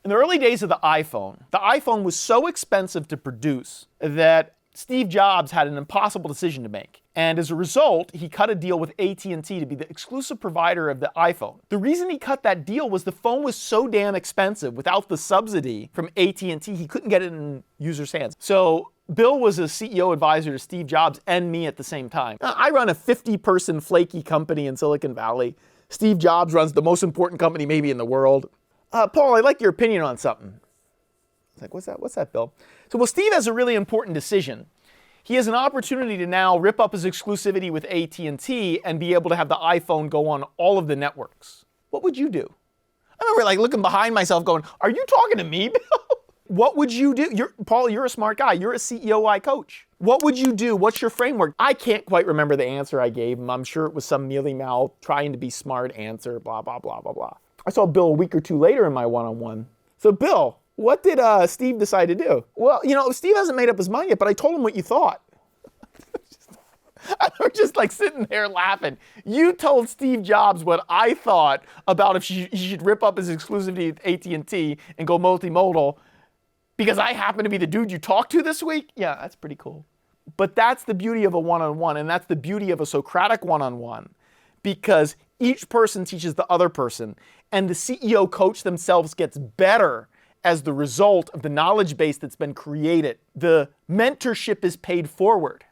In the early days of the iPhone was so expensive to produce that Steve Jobs had an impossible decision to make. And as a result, he cut a deal with AT&T to be the exclusive provider of the iPhone. The reason he cut that deal was the phone was so damn expensive. Without the subsidy from AT&T, he couldn't get it in users' hands. So Bill was a CEO advisor to Steve Jobs and me at the same time. I run a 50-person flaky company in Silicon Valley. Steve Jobs runs the most important company maybe in the world. Paul, I'd like your opinion on something. I was like, what's that, Bill? So, well, Steve has a really important decision. He has an opportunity to now rip up his exclusivity with AT&T and be able to have the iPhone go on all of the networks. What would you do? I remember looking behind myself going, are you talking to me, Bill? What would you do? Paul, you're a smart guy. You're a CEOi coach. What would you do? What's your framework? I can't quite remember the answer I gave him. I'm sure it was some mealy-mouthed, trying to be smart answer, blah, blah, blah, blah, blah. I saw Bill a week or two later in my one-on-one. So, Bill, what did Steve decide to do? Well, Steve hasn't made up his mind yet, but I told him what you thought. I'm just sitting there laughing. You told Steve Jobs what I thought about if he should rip up his exclusivity with AT&T and go multimodal because I happen to be the dude you talked to this week? Yeah, that's pretty cool. But that's the beauty of a one-on-one, and that's the beauty of a Socratic one-on-one, because each person teaches the other person, and the CEO coach themselves gets better as the result of the knowledge base that's been created. The mentorship is paid forward.